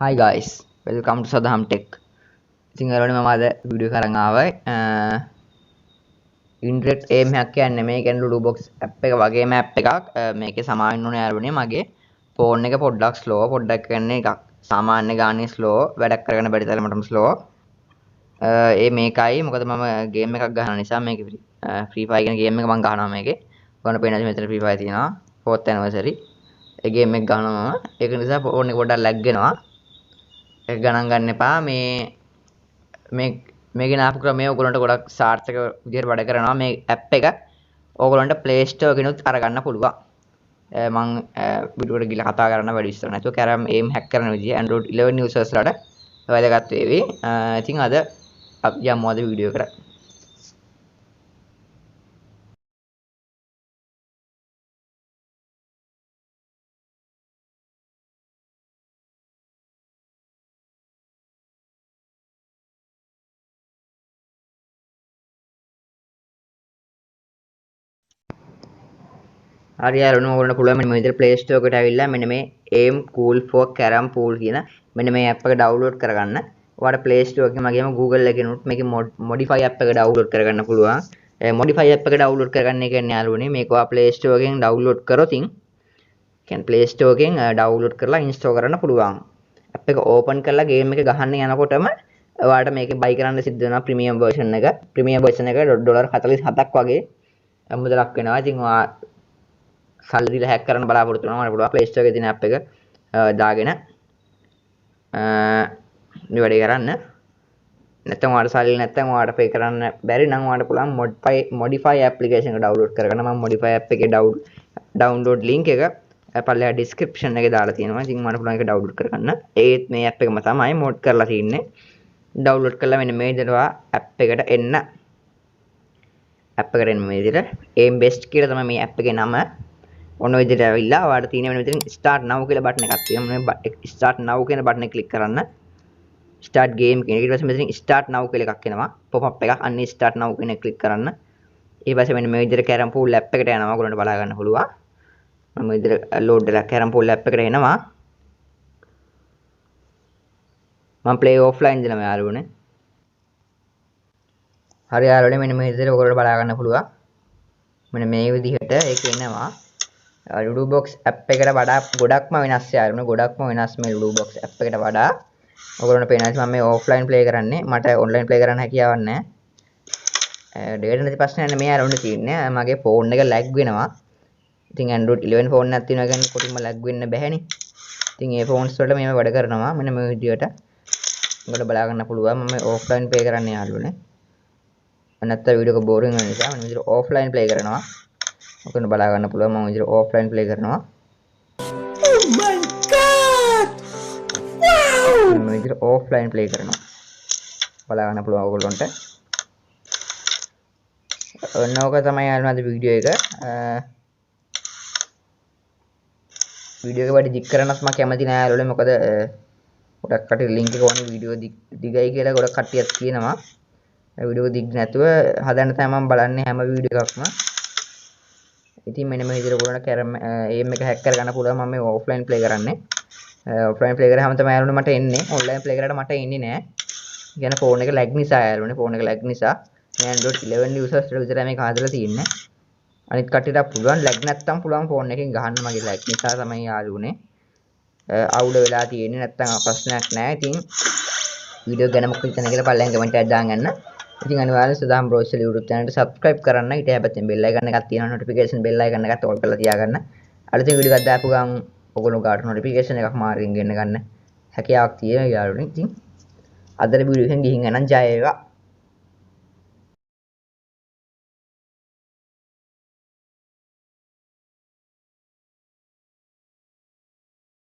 Hi guys, welcome to Sadaham Tech. ඉතින් ඔයාලට මම අද වීඩියෝ කරන් ආවයි. ඉන්ට්‍රෙට් එම් එකක් කියන්නේ මේ කියන්නේ lulubox app එක වගේම app එකක්. මේකේ සමාවෙන්න ඕනේ යාළුවනේ මගේ ෆෝන් එක පොඩ්ඩක් slow පොඩ්ඩක් කියන්නේ එකක්. සාමාන්‍ය ගානේ slow වැඩක් කරගන්න බැරි තරමටම slow. ඒ මේකයි මොකද මම ගේම් එකක් ගහන නිසා මේකේ free fire කියන ගේම් එක මම ගහනවා මේකේ. ඔයාලට පේනවා මෙතන free fire තියෙනවා 4th anniversary. ඒ ගේම් එක ගහනවා මම. ඒක නිසා ෆෝන් එක පොඩ්ඩක් lag වෙනවා. ඒක ගණන් ගන්න එපා මේකේ නාපු ක්‍රමය ඔයගොල්ලන්ට ගොඩක් සාර්ථක විදිහට වැඩ කරනවා මේ ඇප් එක ඔයගොල්ලන්ට Play Store එකෙනුත් අරගන්න පුළුවන් මම වීඩියෝකට ගිහලා කතා කරන්න වැඩි විස්තර නැතුව කැරම් එම් හැක් කරන විදිය android 11 users ලට වැදගත් වේවි ඉතින් අද අපි යමු අද වීඩියෝ එකට හරි යාළුවනේ ඔයගොල්ලන්ට පුළුවන් මෙන්න මේ විදිහට Play Store එකට ඇවිල්ලා මෙන්න මේ aim cool for carom pool කියන මෙන්න මේ app එක download කරගන්න. ඔයාලට Play Store එකේ මගේම Google එකේනුත් මේකේ modify app එක download කරගන්න පුළුවන්. modify app එක download කරගන්න කියන්නේ යාළුවනේ මේක ඔයා Play Store එකෙන් download කරොතින් කියන්නේ Play Store එකෙන් download කරලා install කරන්න පුළුවන්. app එක open කරලා game එක ගහන්න යනකොටම ඔයාලට මේකේ buy කරන්න සිද්ධ වෙනවා premium version එක. premium version එක $47ක් වගේ මුදලක් වෙනවා. ඉතින් ඔයා සල්ලි දීලා හැක් කරන්න බලාපොරොත්තු වෙනවා මට පුළුවන් Play Store එකේ තියෙන app එක දාගෙන මේ වැඩේ කරන්න නැත්නම් ඔයාලට සල්ලි නැත්නම් ඔයාලට pay කරන්න බැරි නම් ඔයාලට පුළුවන් modify application එක download කරගන්න මම modify app එකේ download link එක පල්ලෙහා description එකේ දාලා තියෙනවා ඉතින් මට පුළුවන් ඒක download කරගන්න ඒත් මේ app එකම තමයි mod කරලා තියෙන්නේ download කරලා මෙන්න මේ විදිහට app එකට එන්න app එකට එන්න මේ විදිහට aim best කියලා තමයි මේ app එකේ නම ඔන්න ඔය විදිහට ඇවිල්ලා ඔයාලට තියෙන වෙන විදිහට start now කියලා බටන් එකක් තියෙනවා. මේ start now කියන බටන් එක ක්ලික් කරන්න. start game කියන එක. ඊට පස්සේ මෙතනින් start now කියලා එකක් එනවා. pop up එකක්. අන්න start now කියන එක ක්ලික් කරන්න. ඊට පස්සේ මෙන්න මේ විදිහට carom pool app එකට යනවා. ඔයගොල්ලන්ට බලා ගන්න පුළුවන්. මම මේ විදිහට load වෙලා carom pool app එකට එනවා. මම play offline දෙනවා යාළුවනේ. හරි යාළුවනේ මෙන්න මේ විදිහට ඔයගොල්ලන්ට බලා ගන්න පුළුවන්. මෙන්න මේ විදිහට ඒක එනවා. lulubox app එකට වඩා ගොඩක්ම වෙනස් යාළුවනේ ගොඩක්ම වෙනස් මේ lulubox app එකට වඩා ඔයගොල්ලන්ට පේනවා මම මේ offline play කරන්නේ මට online play කරන්න හැකියාවක් නැහැ data නැති ප්‍රශ්නයක් නෙමෙයි යාළුවනේ තියෙන්නේ මගේ phone එක lag වෙනවා ඉතින් android 11 phone එකක් තියෙනවා කියන්නේ කොටින්ම lag වෙන්න බැහැනේ ඉතින් මේ phones වලට මේව වැඩ කරනවා මෙන්න මේ විදියට ඔයගොල්ලෝ බලා ගන්න පුළුවන් මම offline play කරන්නේ යාළුවනේ නැත්නම් වීඩියෝ එක boring වෙන නිසා මම විදියට offline play කරනවා ඔකන බලා ගන්න පුළුවන් මම විදිහට offline play කරනවා oh my god wow මම විදිහට offline play කරනවා බලා ගන්න පුළුවන් ඔයගොල්ලන්ට ඔන්නෝක තමයි යාළුවා අද වීඩියෝ එක වීඩියෝ එක වැඩි දික් කරන්නත් මම කැමති නෑ යාළුවනේ මොකද ගොඩක් කට්ටිය link එක ඕනේ වීඩියෝ දිගයි කියලා ගොඩක් කට්ටියක් කියනවා ඒ වීඩියෝ දිග් නැතුව හදන්න තමයි මම බලන්නේ හැම වීඩියෝ එකක්ම ඉතින් මෙන්න මේ විදිහට ඔයගොල්ලන්ට කැරම් එම් එක හැක් කරගන්න පුළුවන් මම මේ ඔෆ්ලයින් ප්ලේ කරන්නේ ඔෆ්ලයින් ප්ලේ කරාම තමයි යාළුවනේ මට එන්නේ ඔන්ලයින් ප්ලේ කරාට මට එන්නේ නැහැ කියන ෆෝන් එක ලැග් නිසා යාළුවනේ ෆෝන් එක ලැග් නිසා මේ android 11 users ට විතරයි මේක හදලා තියෙන්නේ අනිත් කට්ටියට පුළුවන් ලැග් නැත්තම් පුළුවන් ෆෝන් එකෙන් ගහන්න මගේ ලැග් නිසා තමයි යාළුවනේ අවුල වෙලා තියෙන්නේ නැත්තම් ප්‍රශ්නයක් නැහැ ඉතින් වීඩියෝ ගැන මොකද හිතන්නේ කියලා පල්ලෙන් කමෙන්ට් එකක් දාගන්න ඉතින් අනිවාර්යෙන් සදාම් බ්‍රෝස් YouTube channel එකට subscribe කරන්න ඊට හැබැයි bell icon එකක් තියෙනවා notification bell icon එකත් on කරලා තියාගන්න අලුතින් වීඩියෝ එකක් දාපු ගමන් ඔයගොල්ලෝ ගාට notification එකක් මාර්ගෙන් ගෙන්න ගන්න හැකියාවක් තියෙනවා යාළුවනේ ඉතින් අදට වීඩියෝ එකෙන් ගිහින් එනං ජය වේවා